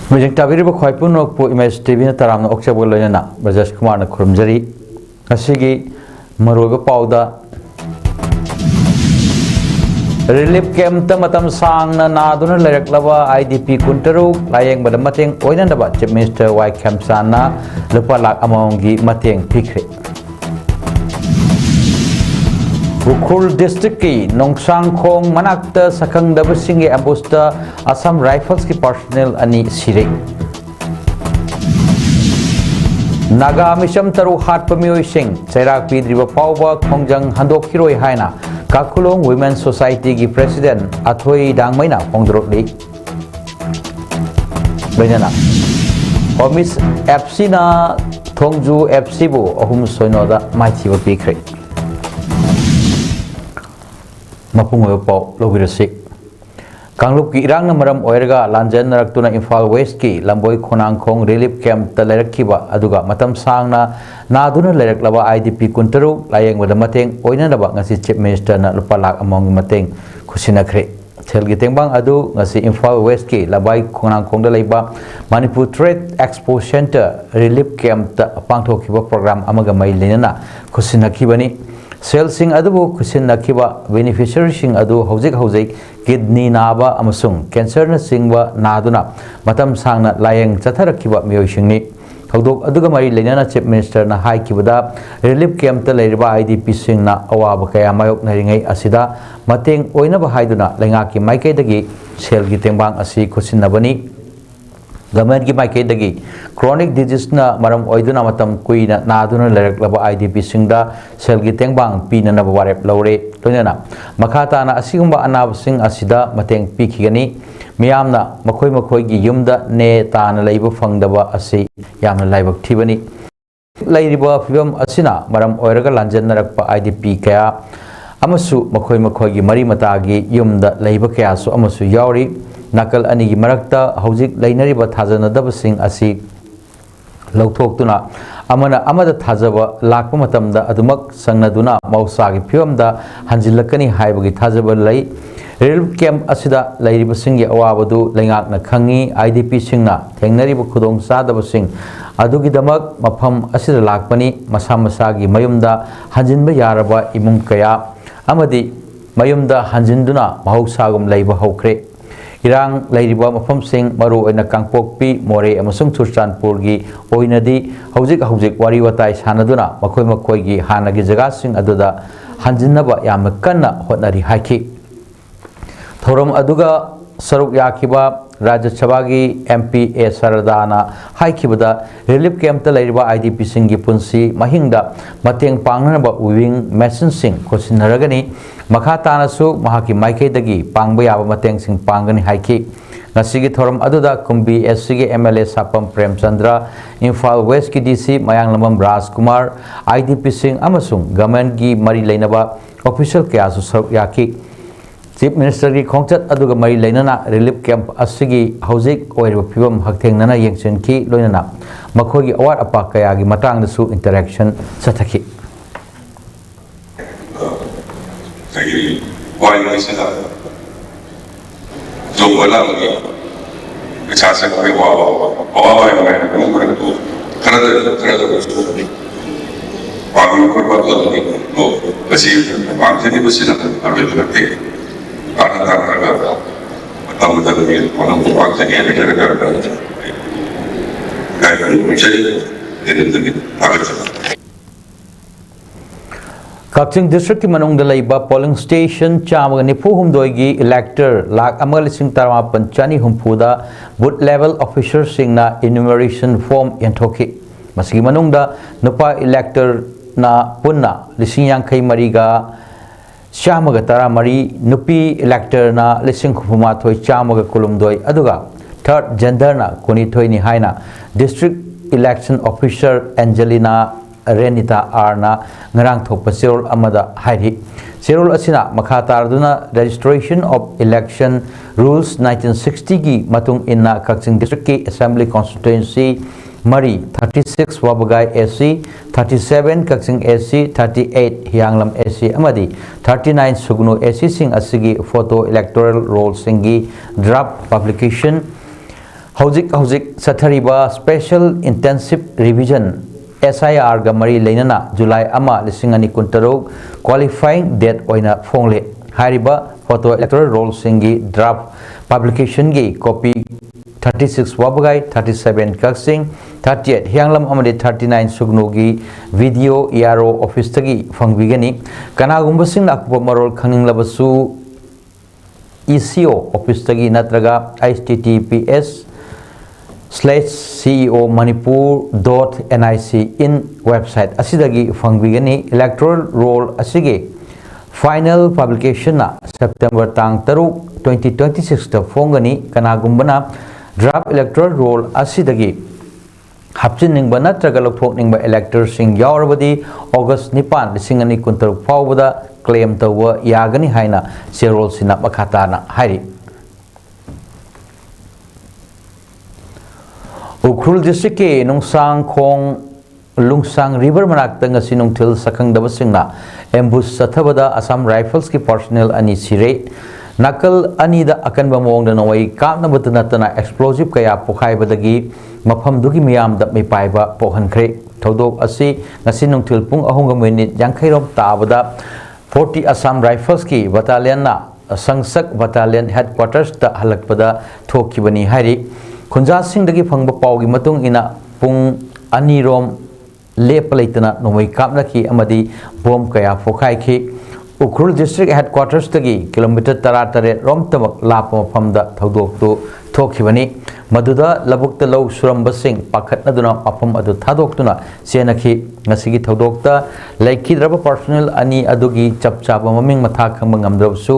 Mujeng tabiriba khwaipun po image TV na taramna okchabol loina Rajesh Kumar na khurumjari asigi maruga pauda relief camp ta matam sangna naduna laraklaba IDP kuntaru layeng bada mateng oina daba Chief Minister Y Camp sana lupa lak amongi mateng pikre Ukhul district ki Nongsang Khong manakta sakang dabasingi ambusta Assam Rifles ki personnel ani sirei Naga Misham Taru Hat Pamioi Singh Chairak Pidriba Pauba Khongjang Handok Hiroi Haina Kakulong Women's Society ki President Athoi Dangmaina Pongdrotli Bainana Omis FC na Thongju FC bu Ohum Soinoda Maichiba Pikre Mapungoy po lobirasik Kanglup ki irang na maram oirga lanjan naraktuna Imphal West ki Lamboy Khonangkhong relief camp ta lairakkiba aduga matam sangna naduna lairaklaba IDP kuntaru layeng bada mateng oina daba ngasi Chief Minister na lupa lak among mateng kusinakre Thelgi tengbang adu ngasi Imphal West ki Lamboy Khonangkhong da leiba Manipur Trade Expo Center relief camp ta pangthokiba program amaga mai lenana kusinakibani Sel sing adubu kusin nakiba beneficiary sing adu hojik kidney naba amasung cancer na singba naduna matam sangna layeng chatharakiba miyoi singni hawdok aduga mari lenana Chief Minister na hai kibada relief camp ta leiriba IDP singna awaba kaya mayok naringai asida mateng oina ba haiduna lengaki maikai dagi sel gi tengbang asi kusin nabani Government ki mai dagi chronic disease na maram oiduna matam kuina naduna laraklaba IDP singda sel gi tengbang pina na warep lore toinana makhata na asigumba anab sing asida mateng pikhigani miyamna makhoi gi yumda ne tana leiba phangdaba asi yamna laibak thibani lairiba phibam asina maram oiraga lanjan narakpa IDP kaya amasu makhoi gi mari mata gi yumda leiba kaya su amasu yauri nakal ani gi marakta hojik lainariba thajanadaba sing asi lauthokuna amada thajaba lakpa matamda adumak sangnaduna mausa gi phibamda hanjilakani haibagi thajaba lai relief camp asida lairiba sing gi awabadu laingakna khangi IDP singna thengnariba khudong sadaba sing adugi damak mafam asida lakpani masa gi mayumda hanjinba yaraba imung kaya amadi mayumda hanjinduna mahausagum laiba hokre Irang lairiba mafam sing maru oina Kangpokpi More amasung Churchanpur gi oinadi hojik wari watai sanaduna makhoi gi hanagi jaga sing aduda hanjinnaba yamna kanna hotnari haiki thorom aduga saruk yakiba Rajya Sabha gi MP A Saradana haikibada relief camp ta lairiba IDP sing gi punsi mahingda mateng pangnaba uwing machine sing kosinaragani Makhatana su mahaki maike dagi pangba yaba mateng sing pangani haiki ngasigi thoram aduda kumbi SC MLA Sapam Premchandra Imphal West ki DC Mayang Lamam Raj Kumar IDP sing amasung government gi mari leinaba official kya su saruk yaki Chief Minister ki khongchat aduga mari leinana relief camp asigi hojik oiriba phibam haktengnana yengchen ki loinana makhoi gi awat apa kaya gi matang da su interaction sathaki Why you say that? So wala lagi. Kecasa kami bawa yang lain kamu beradu. Karena beradu. Bagi korban lagi. Oh, masih bangsa ini masih nak ambil berarti. Karena tahu lagi orang bangsa ini negara. Kayak menjadi ini agak. Kakching District ki manung dalaiba polling station chamaga nifu humdoi gi elector lak amal sing tarma panchani humpuda booth level officer singna enumeration form yanthoki masigi manung da nupa elector na punna lising yang kai mariga chamaga taramari nupi elector na lising khuma thoi chamaga kulumdoi aduga third gender na kuni thoi ni haina district election officer Angelina Renita Arna ngarang thopa serol amada hairi serol asina makhatarduna registration of election rules 1960 gi matung inna Kakching district ki assembly constituency mari 36 wabagai SC 37 Kakching SC 38 Hianglam SC amadi 39 Sugnu SC sing asigi photo electoral roll singi draft publication Hauzik Sathariba Special Intensive Revision SIR ga mari leinana July ama lisingani kuntaruk qualifying date oina fongle hariba photo electoral roll singi draft publication gi copy 36 wabagai 37 kaksing 38 hianglam amade 39 sugnogi video ERO office tagi fangbigani kanagumba sing nakpo marol khangning labasu ECO office tagi natraga https/ceomanipur.nic in website asidagi fangbigani electoral roll asige final publication na September tang 2026 ta fongani kanagumbana draft electoral roll asidagi hapchiningba natraga lokthokningba electors sing yaurabadi August 9 lisingani kuntaruk fawbada claim tawa yagani haina serol sina makhatana hairi Ukrul district ke nungsang khong lungsang river manak tanga sinungthil sakhang dabasingna ambush sathabada Assam Rifles ki personnel ani sire nakal ani da akan ba mong da nawai kapna batna tana explosive kaya pokhai badagi mafam dugi miyam da mai paiba pohan khre thodok asi ngasi nungthil pung 3 yankhai rom tabada 40 Assam Rifles ki battalion na sangsak battalion headquarters ta halakpada thokibani hari Khunja sing dagi phangba pawgi matung ina pung ani rom lep leitana nomai kapna ki amadi bom kaya fokai ki Ukrul district headquarters dagi kilometer 38 rom tamak lapa famda thodok tu thokibani maduda labukta law suramba sing pakhatna duna mafam adu thadok tuna senaki ngasigi thodokta laikhidraba personnel ani adugi chapchaba maming matha khangba ngamdrabsu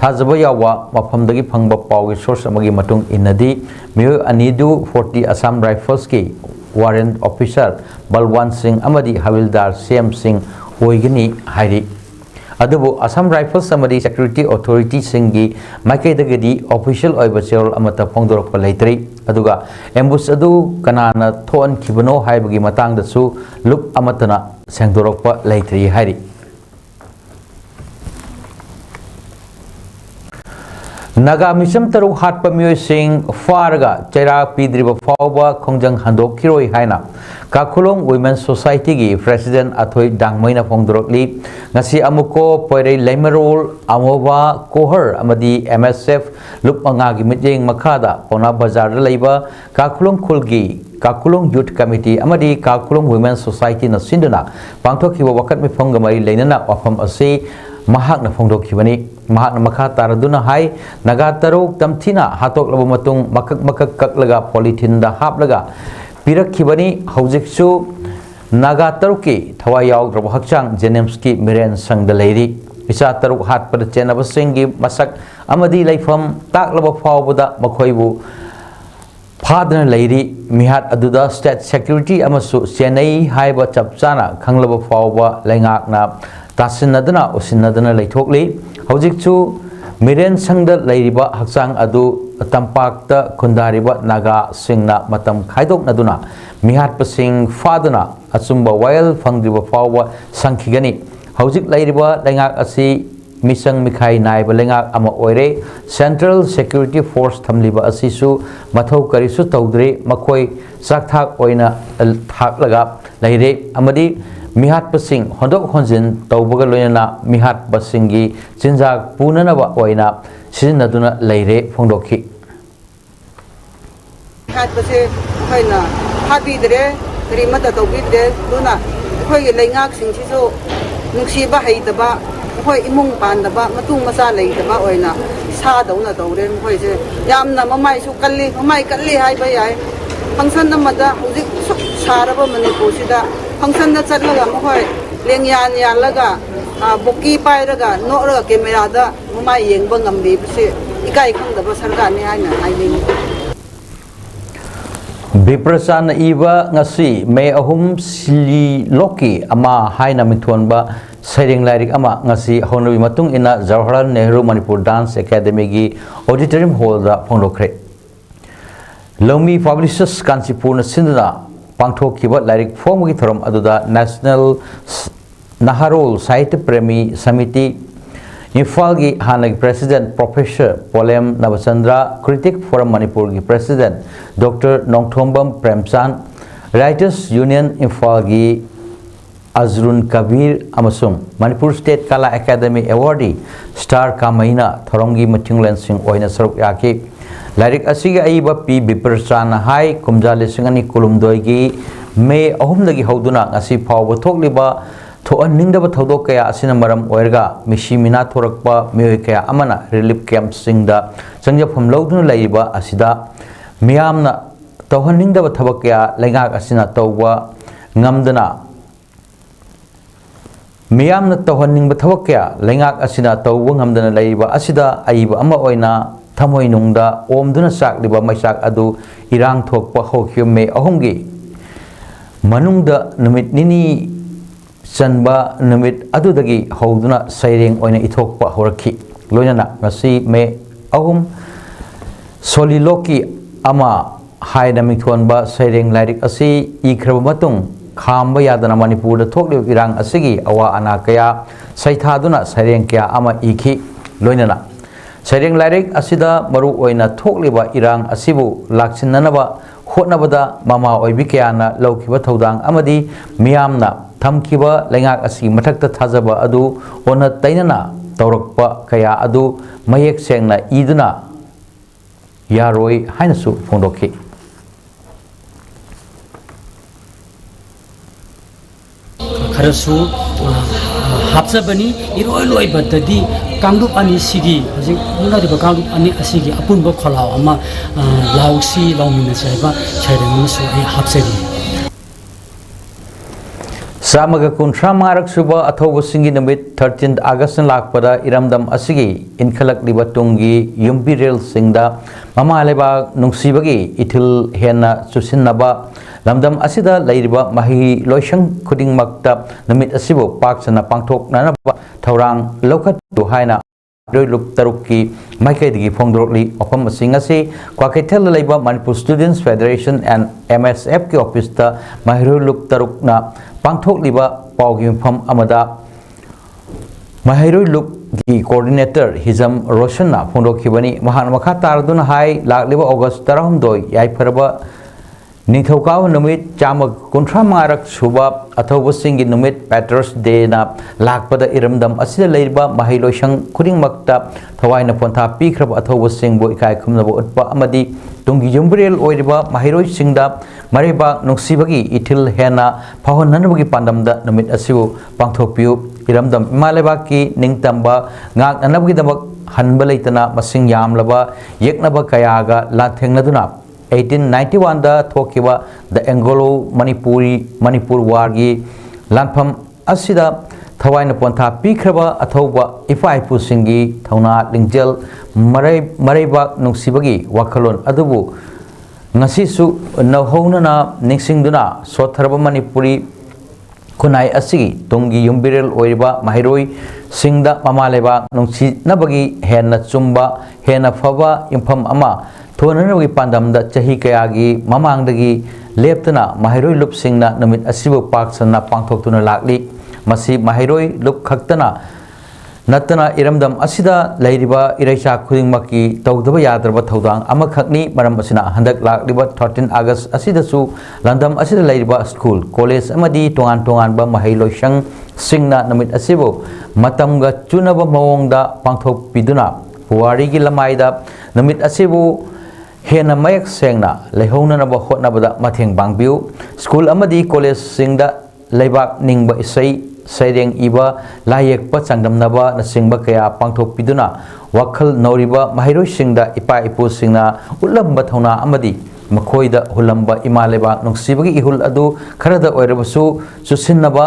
thajaba yawa mafamdagi phangba pawgi source amagi matung inadi miyo anidu 40 Assam Rifles ki warrant officer Balwan Singh amadi Havildar Sem Singh oigani hairi adubu Assam Rifles amadi security authority singi maikaidagadi official oiba cherol amata phongdorok leitri aduga ambush adu kanana thon khibano haibagi matang da su lup amatana sengdorok leitri hairi Naga misam taru hat pamyoy sing farga chaira pidriba fawba khongjang handok kiroi haina Kakulong Women's Society gi President Athoi Dangmaina Phongdorokli ngasi amuko poirei Leimarol amoba kohar amadi MSF lupanga gi mitjeng makhada pona bazar leiba Kakulong khulgi Kakulong Youth Committee amadi Kakulong Women's Society na sinduna pangthokhiba wakat mifong gamai leinana wafam ase mahak na phongdokhibani mahak na makha taraduna hai naga taruk tamthina hatok laba matung makak kaklaga polythene da haplaga pirakkhibani haujiksu naga taruki thawai yaudrab hakchang James ki miren sangda leiri isa taruk hat pada chenaba singi masak amadi laifam taklaba fawbada makhoibu phadna leiri mihat aduda state security amasu Chennai haiba chapchana khanglaba fawba laingakna tasinadana usinadana leithokli haujikchu miren sangda leiriba hakchang adu tampakta khundariba naga singna matam khaidok naduna mihat pasing faduna asumba wail phangdiba fawwa sangkhigani haujik leiriba lengak asi misang mikhai naiba lengak ama oire Central Security Force thamliba asisu mathau karisu tawdre makhoi sakthak oina thaklaga leire amadi mihat pasing hondok honjin tawbaga loyana mihat pasingi chinjak punanaba oina sizinaduna leire phongdokhi hat pase khoina habidre rimata tawbidre duna khoi leingak singchiso nungsiba haidaba khoi imung pandaba matung masa leidaba oina sa dauna tawre khoi se yamna mamai su mamai kalli haiba yai function namada hujik saraba manipur sida function da chatlaga khoi lengyan yalaga boki pairaga noraga camera da mamai yengba ngambi bse ikai khangdaba sarkar ni haina haiding Biprasan iba ngasi Mei ahum sili loki ama haina mithonba sairing lairik ama ngasi honabi matung ina Jawaharlal Nehru Manipur Dance Academy gi auditorium hall da phonglokre Lomi Publishers Kansipur na sinduna pangthokhiba lairik phomgi thorom aduda National Naharol Sahitya Premi Samiti Imphal gi Hanagi President Professor Polem Navachandra, Critic Forum Manipur gi President Dr. Nongthombam Premchan, Writers Union Imphal gi Azrun Kabir amasung Manipur State Kala Academy Awardee Star Kamaina Thorongi Matinglen Singh oina saruk yaki Lairik asigi aiba P Biperchan hai kumja lisingani kulumdoi gi May ahumdagi hauduna ngasi phawba thokliba thoaningdaba thodok kaya asina maram oirga mishi mina thorakpa mioi kaya amana relief camp singda changjapam lawduna laiba asida miyamna tawhaningdaba thabak kaya lengak asina tawba ngamdana Miyamna tawhaningba thawak kaya lengak asina tawwa ngamdana laiba asida aiba ama oina thamoi nungda omduna sakliba maisak adu irang thokpa hokhyum me ahumgi manungda numit nini chanba numit adudagi hauduna saireng oina ithokpa horakhi loinana ngasi me ahum soliloki ama haina mithonba saireng lairik asi ikraba matung Khamba yadana Manipur da thokli irang asigi awa ana kaya saithaduna saireng kaya ama iki loinana saireng lairik asida maru oina thokliba irang asibu laksinanaba hotnabada mama oibi kaya na laukiba thodang amadi miyamna thamkiba lengak asi mathakta thajaba adu ona tainana tawrakpa kaya adu mayek sengna iduna yaroi hainasu phondokhi Karasu hapsabani iroi loi badadi kangdup ani sigi hajik unariba kangdup ani asigi apunba kholaw ama lausi laumina saiba chairang su ai hapsagi Samaga kuntra marak suba athobu singi namit 13th August lakpada iramdam asigi inkhalak libatungi yumbirel singda mama leba nungsibagi ithil hena susinnaba lamdam asida lairiba mahi loishang khuding makta namit asibo paksana pangthok nanaba thaurang lokhat tu haina roi lup tarukki maikai digi phongdrokli ofam asingasi kwakethel leiba Manipur Students Federation and MSF ki office ta mahi lup tarukna pangthok liba paugi pham amada mahi lup ki coordinator hizam roshanna phongdokhibani mahan makha tarduna hai lakliba August 12 yai farba Nithokau numit chamak kuntra marak suba athobu singi numit Patrons Day na lakpada iramdam asida leiba mahiloshang kuring makta thawaina pontha pikrab athobu singbo ikai khumnabo utpa amadi tungi jumbrel oiriba mahiroi singda mariba nuksibagi ithil hena phahonnanabagi pandamda numit asibu pangthopiu iramdam imaleba ki ningtamba ngak nanabagi dabak hanba leitana masing yamlaba yeknaba kayaga lathengnaduna 1891 da thokiba the Anglo Manipur war gi lanpham asida thawaina pontha pikraba athoba ifaipu singi thauna lingjel maraiba nungsibagi wakhalon adubu ngasisu nahonana ningsingduna sotharaba Manipuri kunai asigi tungi yumbirel oiriba mahiroi singda mamaleba nungsi nabagi hena chumba hena faba impham ama thonanagi pandamda chahi kayagi mamangdagi leptana mahiroi lup singna numit asibu paksana pangthoktuna lakli masi mahiroi lup khaktana natana iramdam asida leiriba iraisa khudingmaki tawdaba yadraba thodang amakhakni maram asina handak lakliba 13 August asida su landam asida leiriba school college amadi tongan ba mahiloishang singna namit asibu matamga chunaba mawongda pangthok piduna puwari gi lamaida namit asibu hena mayak sengna leihonanaba hotnabada matheng bangbiu school amadi college singda leibak ningba isai saireng iba layek pa changdamnaba na singba kaya pangthok piduna wakhal nauriba mahiroi singda ipa ipu singna ulamba thauna amadi makhoida hulamba imaleba nungsibagi ihul adu kharada oirabasu susinnaba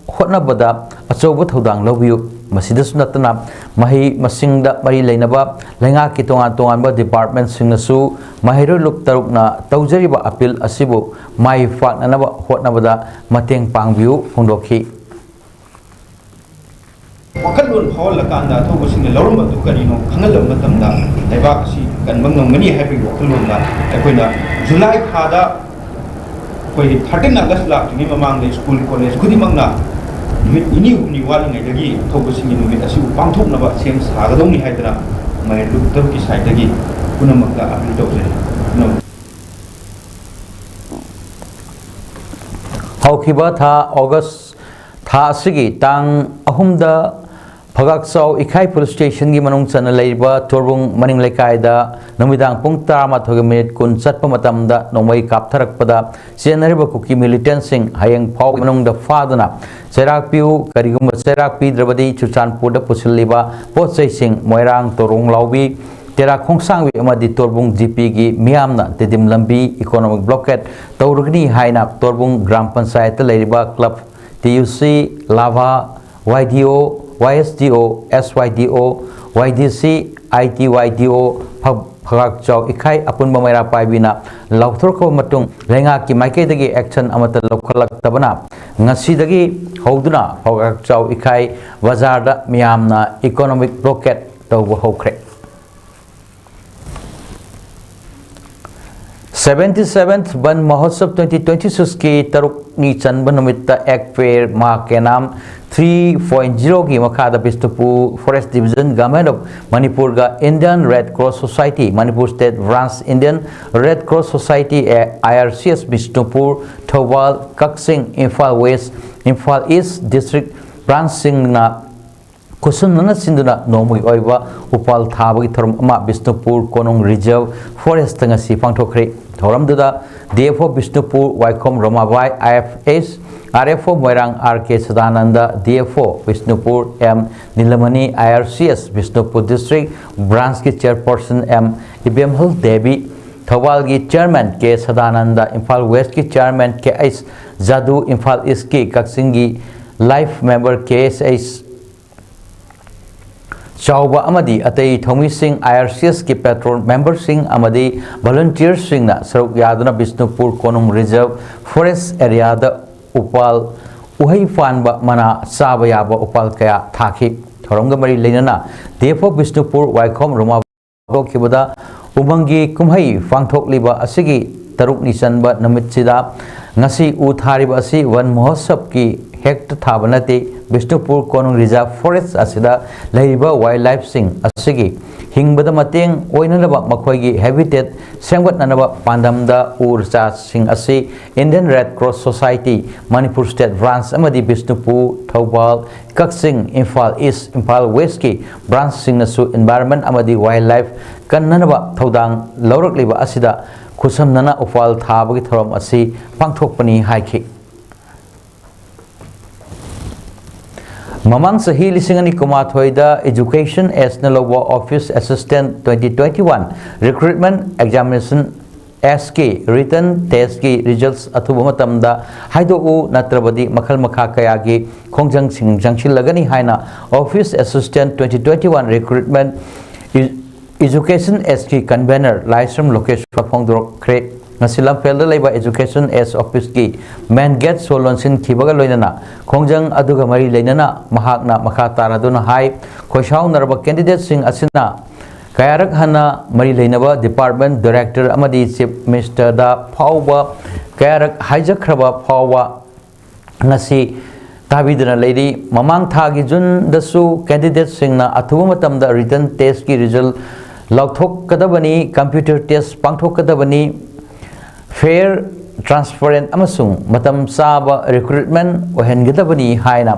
hotnabada achouba thodang lobiu masidasu natana mahi masingda mari leinaba lenga ki tongan ba department singnasu mahiro lup tarukna tawjariba appeal asibu mai faknanaba hotnabada mateng pangbiu phongdokhi wakalun hol lakanda thobo singna lawrumba tu karino khangalam matamda laiba si kan mangngani happy wakalun da akoina July thada koi 13 August la tingi mamang le school college khudi mangna नुमित इनी हुमनी वालिङैदगी थोबसिंगी नुमित असिबु पांथोकनबा same सागदोंनि हाइदना मै लुक्तब की साइडगी पुनमक्ता appeal तौजरी हौखिबा था अगस्त था सिगी तांग अहुमदा फगाक्साउ इखाई police station की मनुंग चन लेबा तोरबुंग मनिंग लेकायदा नुमिदांग पुंग 13 minute कुन चटप मतमदा नोमई कापथरकपदा चेनरिबा कुकी मिलिटेंट सिंह हयंग फाउ मनुंग द फादना चेराक पिउ करिगुम चेराक पिद्रबदी चुचानपुर द पुसलिबा पोचै सिंह मोइरांग तोरोंग लाउबी तेरा खोंसांग अमदी तोरबुंग जीपी की मियामना तेदिम लंबी इकोनॉमिक ब्लॉकेट तौरगनी हाइना तोरबुंग ग्राम पंचायत लेरिबा क्लब टीयूसी लाभा YDO YSDO SYDO YDC ITYDO फगाक चाउ इखाई अपुन बमैरा पाइबिना लाउथरको मतुंग लेंगा की माइकेदगी एक्शन अमत लौखलक्तबना ngasi हौदुना फगाक चाउ इखाई बाजार दा मियामना इकोनॉमिक ब्लॉकेट तौब हौख्रे 77th वन महोत्सव 2026 की तरुकनी चंब नुमित्ता एक फेर मा के नाम 3.0 की मखादा Bishnupur forest division government of Manipur का Indian red cross society Manipur state branch Indian red cross Society IRCS Bishnupur Thoubal Kakching Imphal west Imphal east district branch सिंगना कुसुमना सिंधुना नोमुई ओइबा उपाल थाबगी थरम अमा Bishnupur Konung reserve forest ngasi पांथोखरे थौरमदुदा DFO Bishnupur Waikhom Romabai IFS RFO Moirang RK Sadananda DFO Bishnupur M Nilamani IRCS Bishnupur district branch की चेयरपर्सन M इबेमहल देवी थौबाल की chairman K Sadananda Imphal west की chairman K S Jadu Imphal east की कक्सिंग की लाइफ मेंबर KSH चाउबा अमदी अतई थोमी सिंह IRCS की पेट्रोल मेंबर सिंह अमदी वॉलंटियर सिंह ना सरुक यादना बिष्णुपुर कोनुंग रिजर्व फॉरेस्ट एरिया द उपाल उहई फानबा मना चाबा याबा उपाल कया थाखी थोरंग मरी लेनना DFO बिष्णुपुर वाइकोम रोमा रोकिबदा उमंगी कुमहई फांगथोकलिबा असिगी तरुक निचनबा नमितसिदा ngasi उ थारिबा असि वन महोत्सव की हेक्ट थाबनते बिष्णुपुर कोनुंग रिजर्व फॉरेस्ट असिदा लेरिबा वाइल्ड लाइफ सिंह असिगी हिंगबदा मतेंग ओइननबा मखोइगी हैबिटेट सेंगवतननबा पांदमदा उर्जा सिंह असि Indian red cross society Manipur state branch अमदी बिष्णुपुर थौबाल कक्सिंग इम्फाल ईस्ट इम्फाल वेस्ट की ब्रांच सिंगनसु एनवायरनमेंट अमदी वाइल्ड लाइफ कन्ननबा थौदांग लौरकलिबा असिदा खुसमनना उपाल थाबगी थरम असि पांथोकपनी हाइखि ममांग सही लिसिंगनी कुमाथोइदा एजुकेशन एसनल office assistant 2021 recruitment examination SK written test की रिजल्ट्स अथुब मतमदा हाइदोउ नत्रबदी मखल मखा कयागी खोंजंग सिंग जंगशिल लगनी हाइना office assistant 2021 recruitment education SK convener Laishram Lokesh फोंगदोख्रे ngasilam felda laiba education S office की main gate solonsin khibaga loinana khongjang aduga mari leinana mahakna makha taraduna hai khoishau narba candidate sing asina kayarak hana mari leinaba department director amadi chief minister da phawba kayarak haijakraba phawba ngasi tabidana leiri mamang thagi jun dasu candidate singna athuba matamda written test ki result lauthok kadabani computer test pangthok kadabani fair transparent amasung matam saba recruitment ohengadabani haina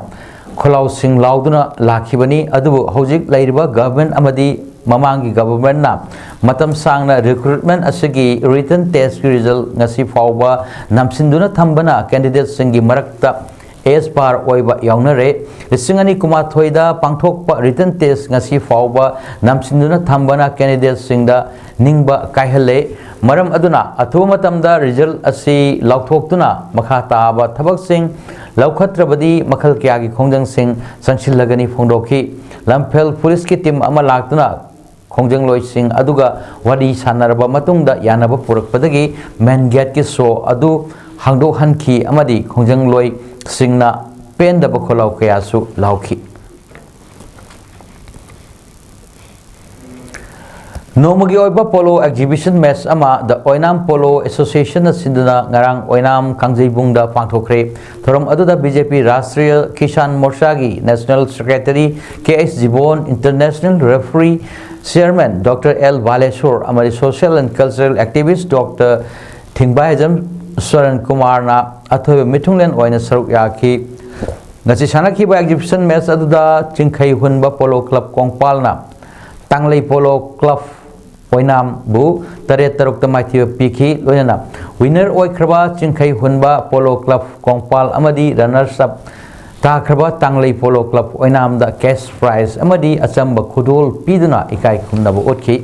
kholau sing lauduna lakhibani adu hojik lairiba government amadi mamangi government na matam sangna recruitment asigi written test result ngasi fawba namsinduna thambana candidate singi marakta as par oiba yaunare lisingani kumathoida pangthokpa written test ngasi fawba namsinduna thambana candidate singda ningba kaihale मरम अदुना अथुब मतमदा result असि लौथोक्तुना मखा ताबा थबक Singh लौखत्रबदी मखल क्यागी खोंजंग Singh संसिलगनी फोंदोखी लमफेल police की team अमा लाक्तुना खोंजंग लोई सिंह अदुगा वडी सानरबा मतुंगदा यानबा पुरकपदगी main gate की सो अदु हांगदो हनखी अमदी खोंजंग लोई सिंहना पेंदबा खोलाव कयासु लाउखी Nomagi oiba polo exhibition match ama the Oinam Polo Association sinduna ngarang Oinam Kangjibung da pangthokre thorom aduda BJP Rashtriya Kisan Morcha gi National Secretary KS Jibon International Referee Chairman Dr. L Baleshwar amari Social and Cultural Activist Dr. Thingbaijam Saran Kumar na athobe mithunglen oina saruk yaki ngasi sanaki ba exhibition match aduda chingkhai hunba polo club Kongpal na Tanglei Polo Club Oinam bu taret taruk tamaithia pikhi loinana winner oikraba chingkhai hunba polo club Kongpal amadi runners up takraba Tanglei Polo Club Oinam da cash prize amadi achamba khudul piduna ikai khumnabu otki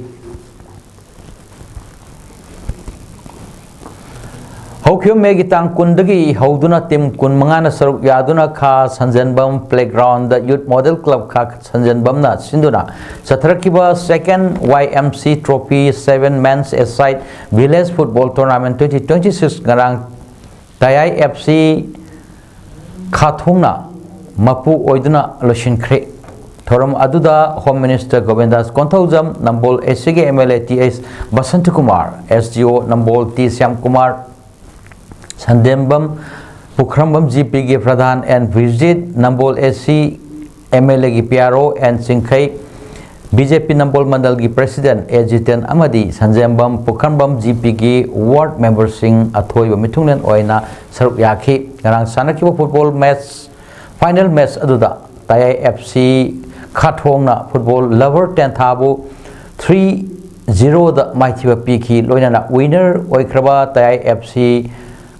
Hokyo megi tang kundagi hauduna tim kun mangana saruk yaduna kha sanjanbam playground the youth model club kha sanjanbam na sinduna sathrakiba second YMC trophy 7 men's aside village football tournament 2026 ngarang Tayai FC khathungna mapu oiduna loshinkhre thoram aduda home minister Govindas Konthaujam nambol SCG MLA TS Basant Kumar SGO nambol T Syam Kumar Sandembam Pukhrambam GP Pradhan and visit Nambol SC MLA gi PRO and Singkhai BJP Nambol Mandal gi President Ejiten Amadi Sanjambam Pukhrambam GP gi ward member sing athoi mithunglen oina saruk yakhi ngarang sanakiba football match final match aduda Tayai FC khathongna football lover 10 thabu 3-0 da maithiba pikhi loina winner oikraba Tayai FC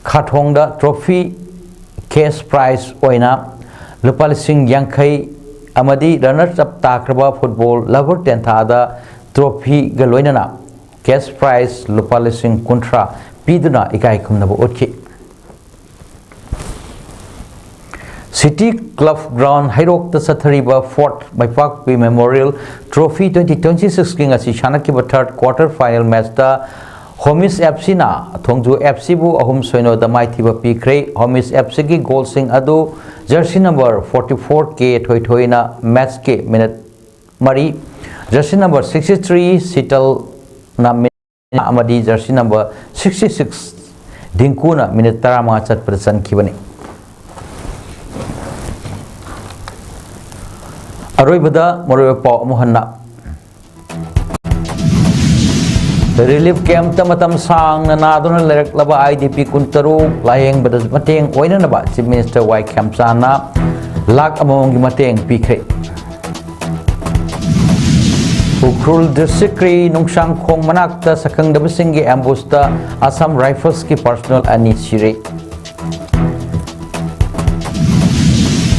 Khathongda trophy cash prize oina lupa lising yangkhai amadi runners up takraba football lover 10 thada trophy galoinana cash prize lupa lising kuntra piduna ikai khumnabu otki City Club Ground Hairok the Sathariba Fort by Park Memorial Trophy 2026 king asi shanakiba third quarter final match da Homis FC na Thongju FC bu ahum soino da maithiba pikre Homis FC ki goal sing adu jersey number 44K thoi na match ke minute mari jersey number 63 Sital na minute amadi jersey number 66 Dinku na minute 15 chat percent kibani Aroi bada moroi pa mohanna Relief camp tamatam sang na naduna lerak laba IDP kuntaru layeng badas mateng oina na ba Chief Minister Y Camp sana lak among mateng pikre Ukrul district nungsang khong manakta sakang dabasingi ambusta Assam Rifles ki personal ani sire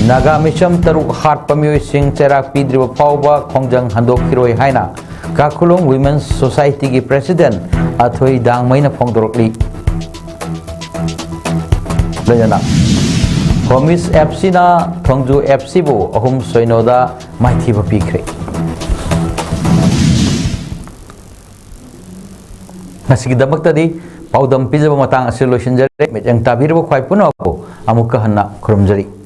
Naga Misham taruk hat pamyoy sing cherak pidriba pauba khongjang handok hiroi haina Kakulung Women's Society ki President Athoi Dang Maina Phongdorokli Lajana Homis FC na Thongju FC bu ahum soinoda maithi ba pikre Nasigi damak tadi paudam pijaba matang asil lotion jare metang tabir ba khwai puno ko amuka hanna khurumjari